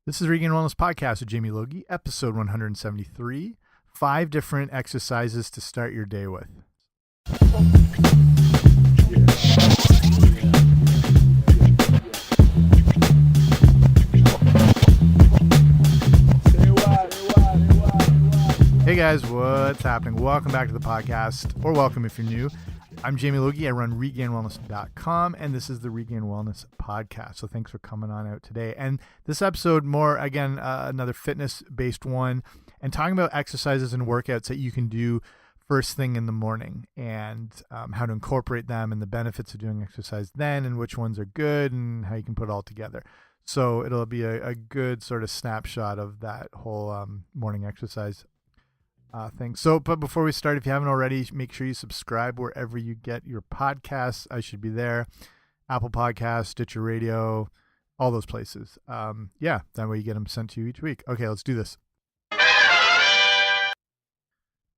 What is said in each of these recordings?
This is Regained Wellness Podcast with Jamie Logie, episode 173, 5 different exercises to start your day with. Hey guys, what's happening? Welcome back to the podcast, or welcome if you're new. I'm Jamie Logie. I run regainedwellness.com, and this is the Regained Wellness Podcast. So thanks for coming on out today. And this episode, more, again, another fitness-based one, and talking about exercises and workouts that you can do first thing in the morning, and how to incorporate them, and the benefits of doing exercise then, and which ones are good, and how you can put it all together. So it'll be a good sort of snapshot of that whole morning exercise thing. So, but before we start, if you haven't already, make sure you subscribe wherever you get your podcasts. I should be there. Apple Podcasts, Stitcher Radio, all those places. Yeah, that way you get them sent to you each week. Okay, let's do this.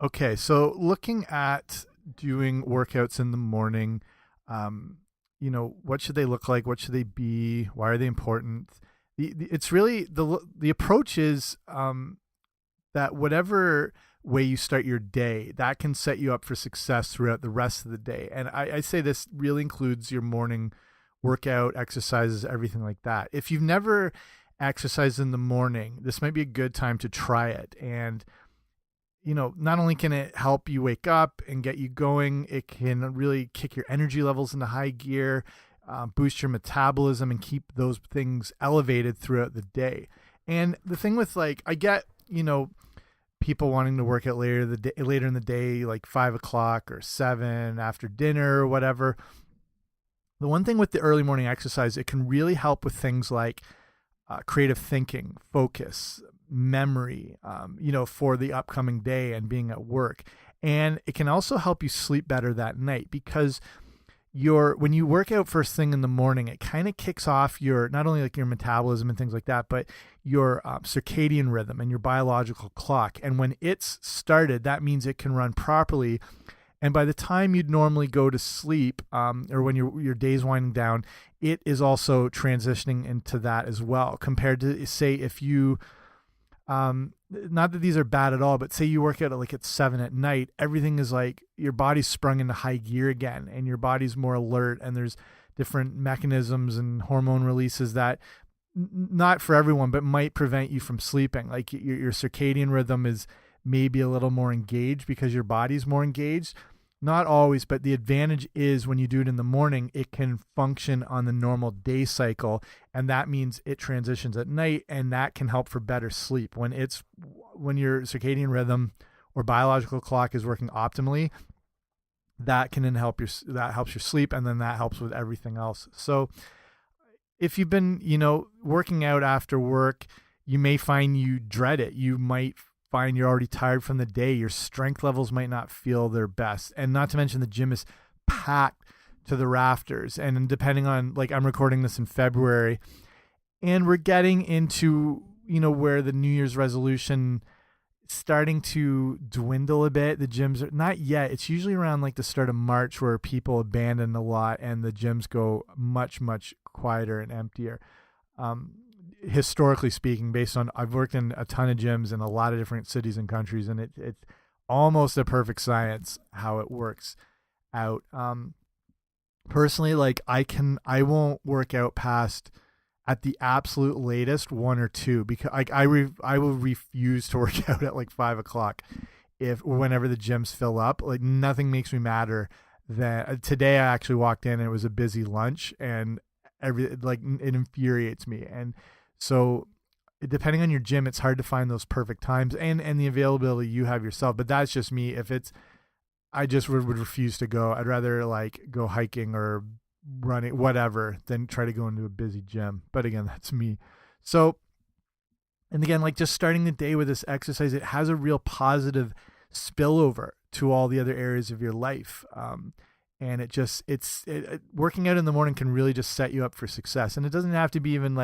Okay, so looking at doing workouts in the morning, what should they look like? What should they be? Why are they important? It's really the approach is that whatever way you start your day, that can set you up for success throughout the rest of the day. And I say this really includes your morning workout, exercises, everything like that. If you've never exercised in the morning, this might be a good time to try it. And, not only can it help you wake up and get you going, it can really kick your energy levels into high gear, boost your metabolism, and keep those things elevated throughout the day. And the thing with I get, people wanting to work out later in the day, like 5 o'clock or 7 after dinner or whatever. The one thing with the early morning exercise, it can really help with things like creative thinking, focus, memory, for the upcoming day and being at work. And it can also help you sleep better that night, because when you work out first thing in the morning, it kind of kicks off not only like your metabolism and things like that, but your circadian rhythm and your biological clock. And when it's started, that means it can run properly. And by the time you'd normally go to sleep, or when your day's winding down, it is also transitioning into that as well, compared to, say, if you not that these are bad at all, but say you work out at 7 at night, everything is like your body's sprung into high gear again, and your body's more alert, and there's different mechanisms and hormone releases that not for everyone, but might prevent you from sleeping. Like your circadian rhythm is maybe a little more engaged because your body's more engaged. Not always, but the advantage is when you do it in the morning, it can function on the normal day cycle, and that means it transitions at night, and that can help for better sleep. When your circadian rhythm or biological clock is working optimally, that can then helps your sleep, and then that helps with everything else. So if you've been, working out after work, you may find you dread it. You might find you're already tired from the day. Your strength levels might not feel their best. And not to mention the gym is packed to the rafters. And depending on, I'm recording this in February, and we're getting into, where the New Year's resolution starting to dwindle a bit. The gyms are not yet. It's usually around the start of March where people abandon a lot and the gyms go much, much quieter and emptier. Historically speaking, based on, I've worked in a ton of gyms in a lot of different cities and countries, and it's almost a perfect science how it works out. Personally, I won't work out past, at the absolute latest, 1 or 2, because I will refuse to work out at 5 o'clock whenever the gyms fill up. Nothing makes me madder than today. I actually walked in and it was a busy lunch, and it infuriates me. And so depending on your gym, it's hard to find those perfect times and the availability you have yourself. But that's just me. I just would refuse to go. I'd rather go hiking or running, whatever, than try to go into a busy gym. But again, that's me. So, and again, just starting the day with this exercise, it has a real positive spillover to all the other areas of your life. And working out in the morning can really just set you up for success. And it doesn't have to be even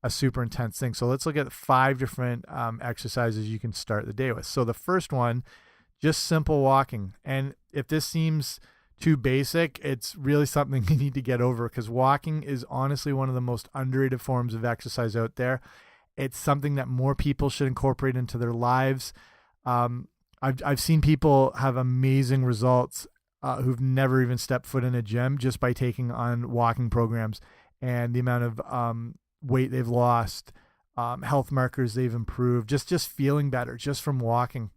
a super intense thing. So let's look at 5 different exercises you can start the day with. So the first one, just simple walking. And if this seems too basic, it's really something you need to get over, because walking is honestly one of the most underrated forms of exercise out there. It's something that more people should incorporate into their lives. I've seen people have amazing results who've never even stepped foot in a gym just by taking on walking programs, and the amount of weight they've lost, health markers they've improved, just feeling better just from walking.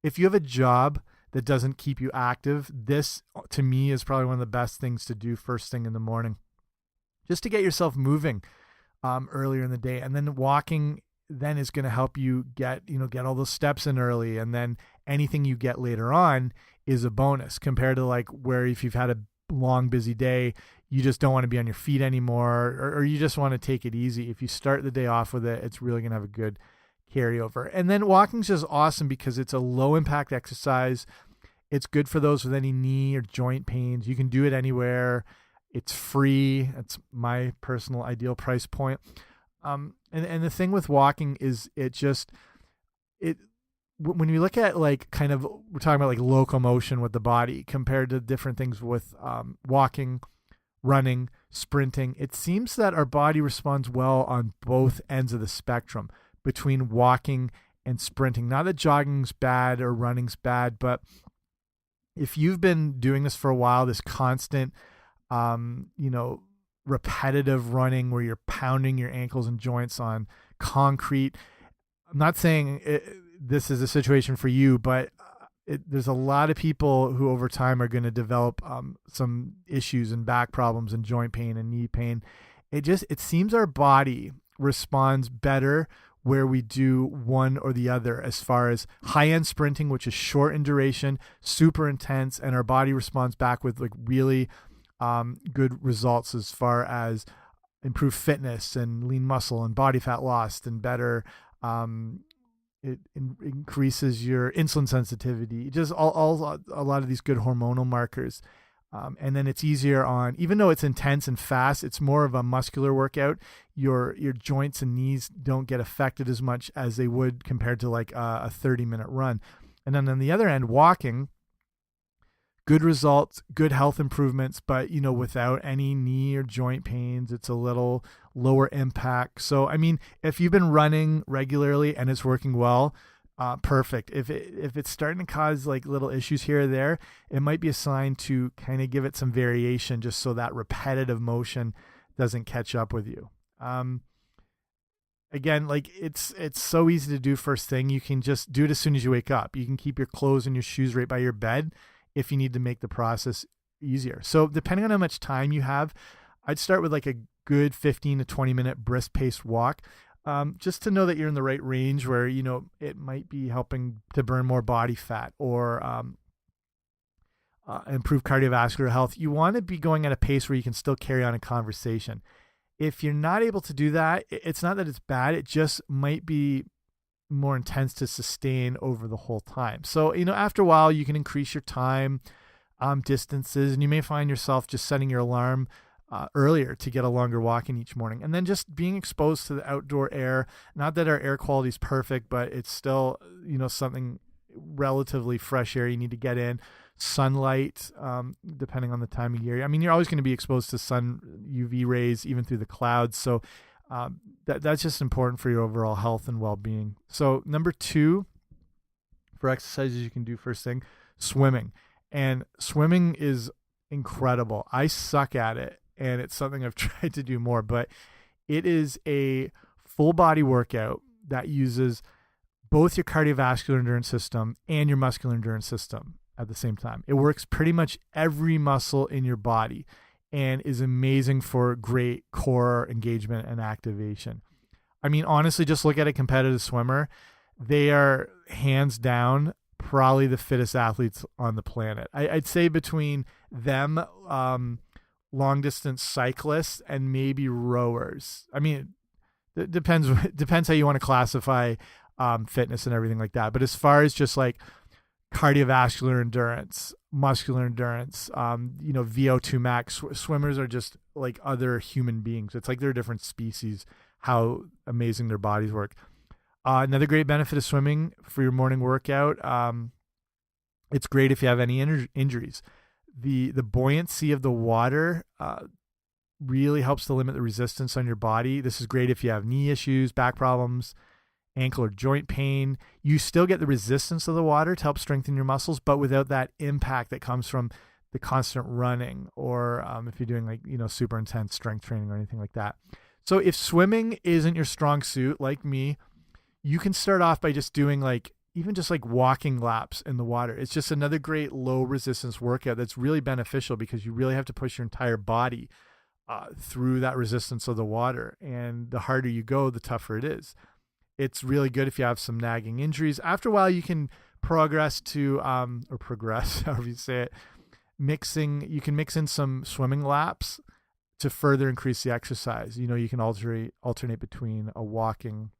If you have a job that doesn't keep you active, this to me is probably one of the best things to do first thing in the morning, just to get yourself moving earlier in the day. And then walking then is going to help you get all those steps in early, and then anything you get later on is a bonus compared to like where if you've had a long busy day, you just don't want to be on your feet anymore, or you just want to take it easy. If you start the day off with it, it's really going to have a good carryover. And then walking's just awesome because it's a low impact exercise. It's good for those with any knee or joint pains. You can do it anywhere. It's free. It's my personal ideal price point. And the thing with walking is when you look at like kind of, we're talking about like locomotion with the body compared to different things with walking, running, sprinting, it seems that our body responds well on both ends of the spectrum between walking and sprinting. Not that jogging's bad or running's bad, but if you've been doing this for a while, this constant, repetitive running where you're pounding your ankles and joints on concrete, I'm not saying this is a situation for you, but there's a lot of people who over time are going to develop some issues and back problems and joint pain and knee pain. It seems our body responds better where we do one or the other, as far as high-end sprinting, which is short in duration, super intense, and our body responds back with like really good results as far as improved fitness and lean muscle and body fat lost and better. It increases your insulin sensitivity, just a lot of these good hormonal markers. And then it's easier on, even though it's intense and fast, it's more of a muscular workout. Your joints and knees don't get affected as much as they would compared to like a 30-minute run. And then on the other end, walking, good results, good health improvements, but without any knee or joint pains. It's a little lower impact. So I mean, if you've been running regularly and it's working well, perfect. If it's starting to cause like little issues here or there, it might be a sign to kind of give it some variation, just so that repetitive motion doesn't catch up with you. Again, like it's so easy to do first thing. You can just do it as soon as you wake up. You can keep your clothes and your shoes right by your bed if you need to make the process easier. So depending on how much time you have, I'd start with like a good 15 to 20 minute brisk paced walk. Just to know that you're in the right range where, it might be helping to burn more body fat or improve cardiovascular health. You want to be going at a pace where you can still carry on a conversation. If you're not able to do that, it's not that it's bad. It just might be more intense to sustain over the whole time. So, after a while, you can increase your time, distances, and you may find yourself just setting your alarm earlier to get a longer walk in each morning. And then just being exposed to the outdoor air. Not that our air quality is perfect, but it's still, something relatively fresh air you need to get in. Sunlight, depending on the time of year. I mean, you're always going to be exposed to sun UV rays, even through the clouds. So that's just important for your overall health and well-being. So number 2 for exercises you can do first thing, swimming. And swimming is incredible. I suck at it, and it's something I've tried to do more, but it is a full body workout that uses both your cardiovascular endurance system and your muscular endurance system at the same time. It works pretty much every muscle in your body and is amazing for great core engagement and activation. I mean, honestly, just look at a competitive swimmer. They are hands down probably the fittest athletes on the planet. I'd say between them, long distance cyclists, and maybe rowers. I mean, it depends how you want to classify fitness and everything like that. But as far as just like cardiovascular endurance, muscular endurance, VO2 max, swimmers are just like other human beings. It's like they're a different species, how amazing their bodies work. Another great benefit of swimming for your morning workout, it's great if you have any injuries. The buoyancy of the water really helps to limit the resistance on your body. This is great if you have knee issues, back problems, ankle or joint pain. You still get the resistance of the water to help strengthen your muscles, but without that impact that comes from the constant running, or if you're doing like, super intense strength training or anything like that. So if swimming isn't your strong suit, like me, you can start off by just doing even just walking laps in the water. It's just another great low resistance workout that's really beneficial because you really have to push your entire body through that resistance of the water. And the harder you go, the tougher it is. It's really good if you have some nagging injuries. After a while, you can progress to, or progress, however you say it, you can mix in some swimming laps to further increase the exercise. You can alternate between a walking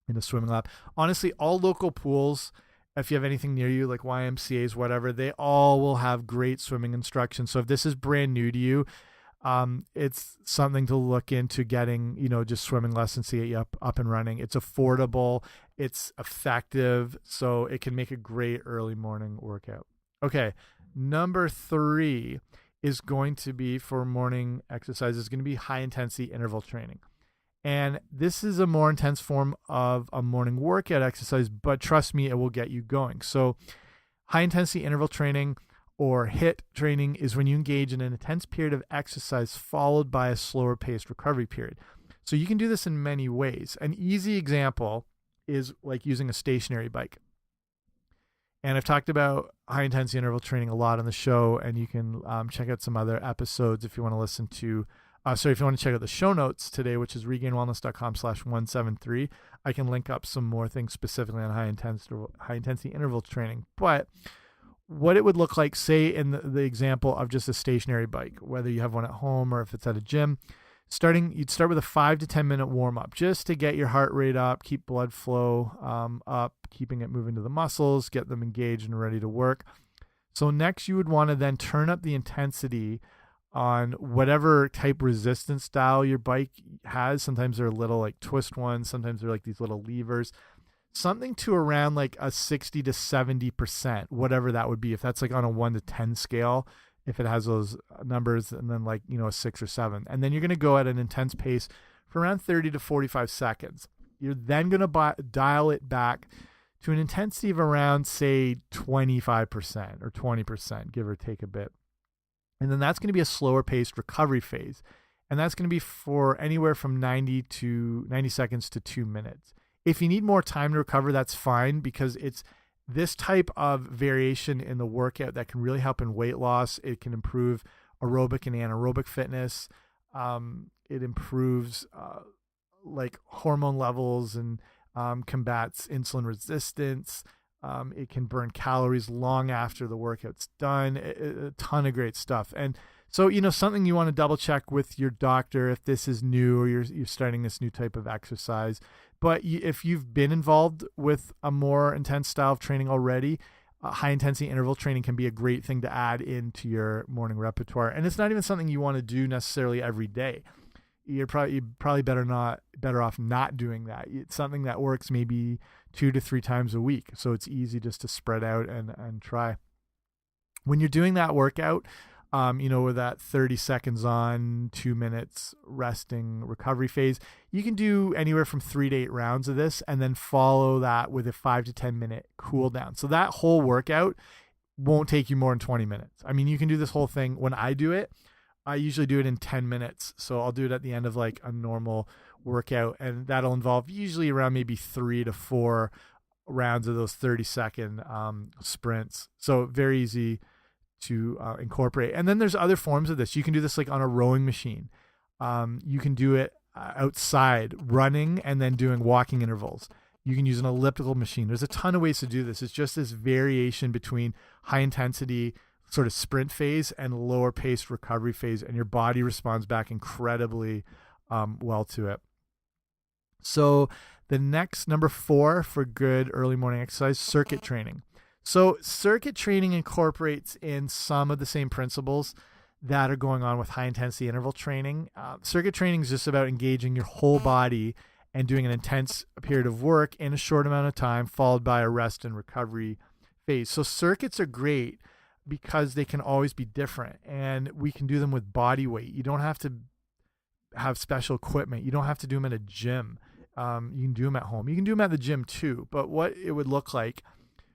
and a swimming lap. Honestly, all local pools, if you have anything near you, like YMCAs, whatever, they all will have great swimming instruction. So if this is brand new to you, it's something to look into getting, just swimming lessons to get you up and running. It's affordable, it's effective, so it can make a great early morning workout. Okay, number 3 is going to be for morning exercise is going to be high intensity interval training. And this is a more intense form of a morning workout exercise, but trust me, it will get you going. So high intensity interval training, or HIIT training, is when you engage in an intense period of exercise followed by a slower paced recovery period. So you can do this in many ways. An easy example is like using a stationary bike. And I've talked about high intensity interval training a lot on the show, and you can check out some other episodes if you want to listen to, if you want to check out the show notes today, which is regainedwellness.com/173. I can link up some more things specifically on high intensity interval training. But what it would look like, say in the example of just a stationary bike, whether you have one at home or if it's at a gym, you'd start with a 5 to 10 minute warm up just to get your heart rate up, keep blood flow up, keeping it moving to the muscles, get them engaged and ready to work. So next you would want to then turn up the intensity on whatever type resistance style your bike has. Sometimes they're little twist ones, sometimes they're these little levers. Something to around a 60 to 70%, whatever that would be. If that's on a 1 to 10 scale, if it has those numbers, and then a 6 or 7. And then you're going to go at an intense pace for around 30 to 45 seconds. You're then going to dial it back to an intensity of around, say, 25% or 20%, give or take a bit. And then that's going to be a slower paced recovery phase. And that's going to be for anywhere from 90 seconds to 2 minutes. If you need more time to recover, that's fine, because it's this type of variation in the workout that can really help in weight loss. It can improve aerobic and anaerobic fitness. It improves hormone levels and combats insulin resistance. It can burn calories long after the workout's done. A ton of great stuff. And so, something you want to double check with your doctor if this is new or you're starting this new type of exercise. But if you've been involved with a more intense style of training already, high intensity interval training can be a great thing to add into your morning repertoire. And it's not even something you want to do necessarily every day. You're probably better off not doing that. It's something that works maybe 2 to 3 times a week. So it's easy just to spread out and try. When you're doing that workout, with that 30 seconds on, 2 minutes resting recovery phase, you can do anywhere from 3 to 8 rounds of this and then follow that with a 5 to 10 minute cool down. So that whole workout won't take you more than 20 minutes. I mean, you can do this whole thing. When I do it, I usually do it in 10 minutes. So I'll do it at the end of a normal workout, and that'll involve usually around maybe 3 to 4 rounds of those 30-second sprints. So very easy to incorporate. And then there's other forms of this. You can do this on a rowing machine. You can do it outside, running and then doing walking intervals. You can use an elliptical machine. There's a ton of ways to do this. It's just this variation between high intensity sort of sprint phase and lower paced recovery phase, and your body responds back incredibly well to it. So the next, number 4 for good early morning exercise, circuit training. So circuit training incorporates in some of the same principles that are going on with high intensity interval training. Circuit training is just about engaging your whole body and doing an intense period of work in a short amount of time, followed by a rest and recovery phase. So circuits are great because they can always be different, and we can do them with body weight. You don't have to have special equipment. You don't have to do them at a gym. You can do them at home. You can do them at the gym too. But what it would look like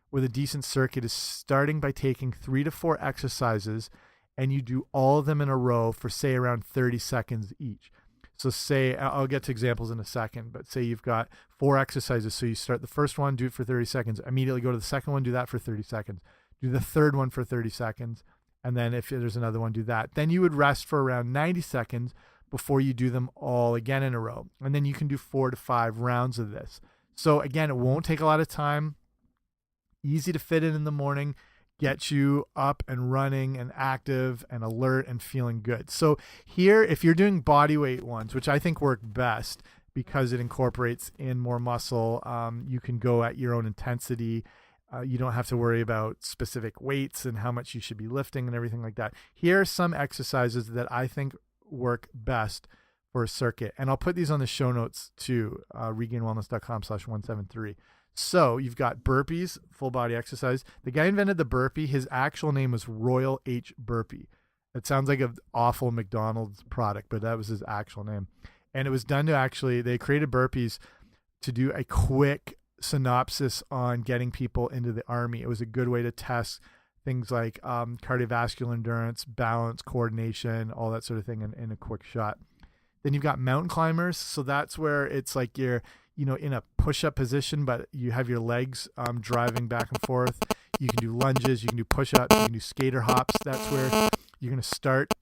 with a decent circuit is starting by taking 3 to 4 exercises, and you do all of them in a row for, say, around 30 seconds each. So say, I'll get to examples in a second, but say you've got 4 exercises. So you start the first one, do it for 30 seconds, immediately go to the second one, do that for 30 seconds, do the third one for 30 seconds, and then if there's another one, do that. Then you would rest for around 90 seconds before you do them all again in a row. And then you can do 4 to 5 rounds of this. So again, it won't take a lot of time, easy to fit in the morning, get you up and running and active and alert and feeling good. So here, if you're doing body weight ones, which I think work best because it incorporates in more muscle, you can go at your own intensity. You don't have to worry about specific weights and how much you should be lifting and everything like that. Here are some exercises that I think work best for a circuit. And I'll put these on the show notes too, regainedwellness.com/173. So you've got burpees, full body exercise. The guy invented the burpee. His actual name was Royal H. Burpee. It sounds like an awful McDonald's product, but that was his actual name. And it was done to they created burpees to do a quick synopsis on getting people into the Army. It was a good way to test things like cardiovascular endurance, balance, coordination, all that sort of thing in a quick shot. Then you've got mountain climbers. So that's where it's like you're in a push-up position, but you have your legs driving back and forth. You can do lunges, you can do push-ups, you can do skater hops. That's where you're going to start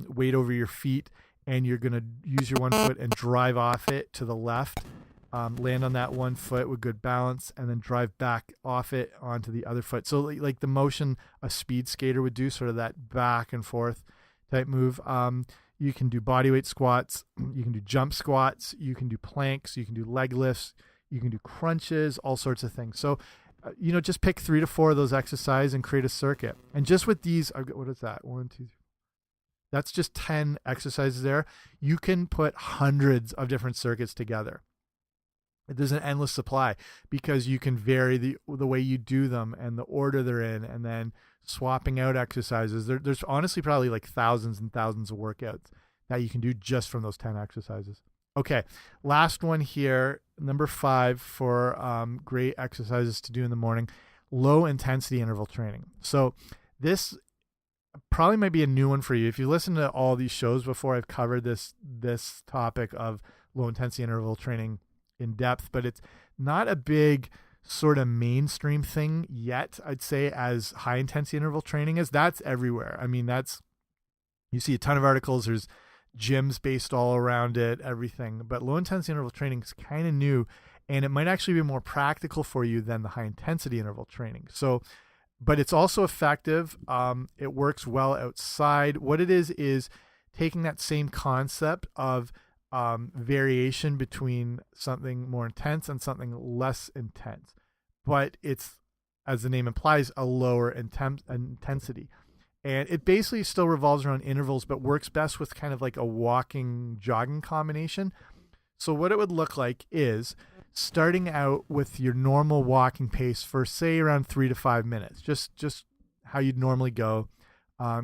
weight over your feet, and you're going to use your one foot and drive off it to the left, land on that one foot with good balance, and then drive back off it onto the other foot. So like the motion a speed skater would do, sort of that back and forth type move. You can do bodyweight squats, you can do jump squats, you can do planks, you can do leg lifts, you can do crunches, all sorts of things. So, just pick 3 to 4 of those exercises and create a circuit. And just with these, what is that? 1, 2, 3. That's just 10 exercises there. You can put hundreds of different circuits together. There's an endless supply because you can vary the way you do them and the order they're in, and then swapping out exercises. There's honestly probably like thousands and thousands of workouts that you can do just from those 10 exercises. Okay, last one here, number 5 for great exercises to do in the morning, low intensity interval training. So this probably might be a new one for you. If you listen to all these shows before, I've covered this topic of low intensity interval training in depth, but it's not a big sort of mainstream thing yet, I'd say, as high intensity interval training is. That's everywhere. I mean, you see a ton of articles, there's gyms based all around it, everything, but low intensity interval training is kind of new, and it might actually be more practical for you than the high intensity interval training. So, but it's also effective. It works well outside. What it is taking that same concept of variation between something more intense and something less intense, but it's, as the name implies, a lower intensity, and it basically still revolves around intervals, but works best with kind of like a walking jogging combination. So what it would look like is starting out with your normal walking pace for, say, around 3 to 5 minutes, just how you'd normally go,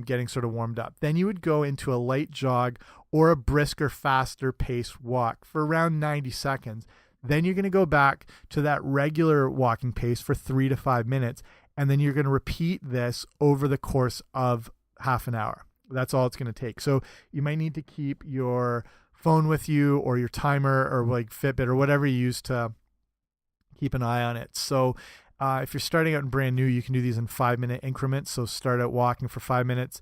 getting sort of warmed up. Then you would go into a light jog or a brisker, faster pace walk for around 90 seconds. Then you're going to go back to that regular walking pace for 3 to 5 minutes. And then you're going to repeat this over the course of half an hour. That's all it's going to take. So you might need to keep your phone with you, or your timer, or like Fitbit, or whatever you use to keep an eye on it. So if you're starting out and brand new, you can do these in 5-minute increments. So start out walking for 5 minutes,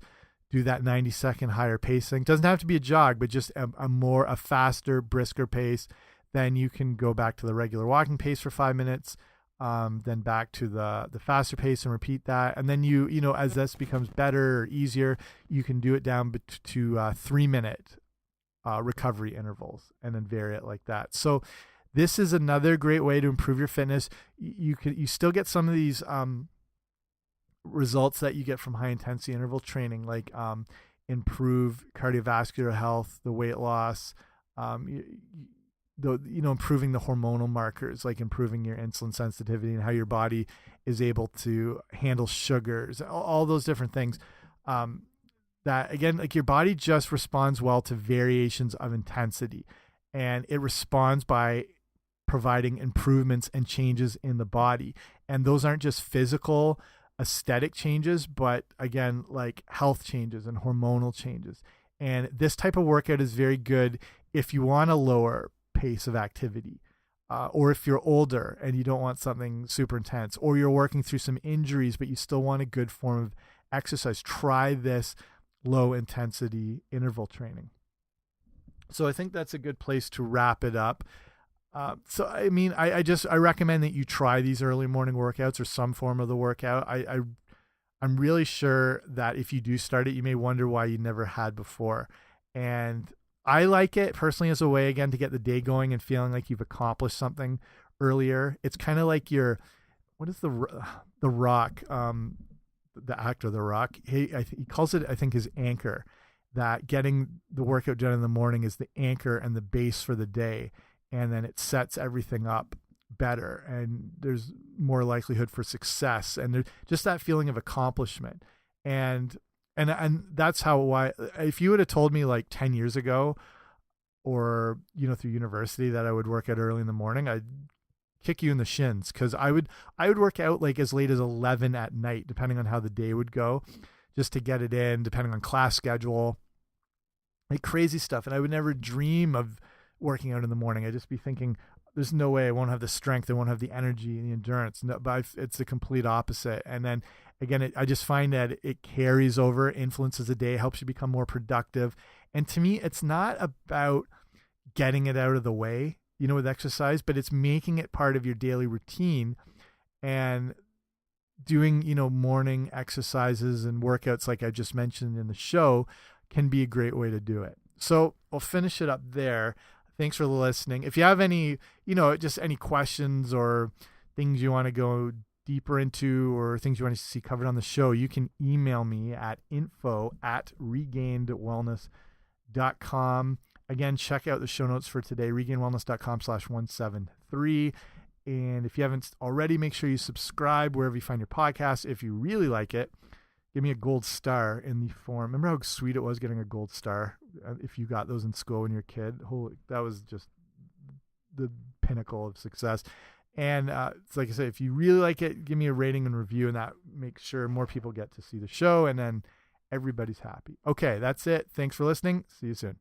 do that 90-second higher pacing. Doesn't have to be a jog, but just a faster, brisker pace. Then you can go back to the regular walking pace for 5 minutes, then back to the faster pace and repeat that. And then as this becomes better or easier, you can do it down to 3-minute recovery intervals, and then vary it like that. So this is another great way to improve your fitness. You still get some of these results that you get from high intensity interval training, like improve cardiovascular health, the weight loss. improving the hormonal markers, like improving your insulin sensitivity and how your body is able to handle sugars, all those different things. That again, like your body just responds well to variations of intensity, and it responds by providing improvements and changes in the body. And those aren't just physical aesthetic changes, but again, like health changes and hormonal changes. And this type of workout is very good if you want a lower pace of activity, or if you're older and you don't want something super intense, or you're working through some injuries, but you still want a good form of exercise. Try this low intensity interval training. So I think that's a good place to wrap it up. So, I mean, I recommend that you try these early morning workouts or some form of the workout. I'm really sure that if you do start it, you may wonder why you never had before. And I like it personally as a way, again, to get the day going and feeling like you've accomplished something earlier. It's kind of like what is the Rock, the actor, The Rock, he calls it, I think, his anchor, that getting the workout done in the morning is the anchor and the base for the day. And then it sets everything up better, and there's more likelihood for success, and there's just that feeling of accomplishment. And that's why if you would have told me like 10 years ago, or through university, that I would work out early in the morning, I'd kick you in the shins, because I would work out like as late as 11 at night, depending on how the day would go, just to get it in, depending on class schedule, like crazy stuff. And I would never dream of working out in the morning. I'd just be thinking, there's no way I won't have the strength, I won't have the energy and the endurance. No, but it's the complete opposite. And then again, I just find that it carries over, influences the day, helps you become more productive. And to me, it's not about getting it out of the way, with exercise, but it's making it part of your daily routine, and doing, morning exercises and workouts like I just mentioned in the show can be a great way to do it. So I'll finish it up there. Thanks for listening. If you have any, just any questions or things you want to go deeper into, or things you want to see covered on the show, you can email me at info@regainedwellness.com. Again, check out the show notes for today, regainedwellness.com/173. And if you haven't already, make sure you subscribe wherever you find your podcast. If you really like it, give me a gold star in the form. Remember how sweet it was getting a gold star? If you got those in school when you were a kid, that was just the pinnacle of success. And it's like I said, if you really like it, give me a rating and review, and that makes sure more people get to see the show, and then everybody's happy. Okay, that's it. Thanks for listening. See you soon.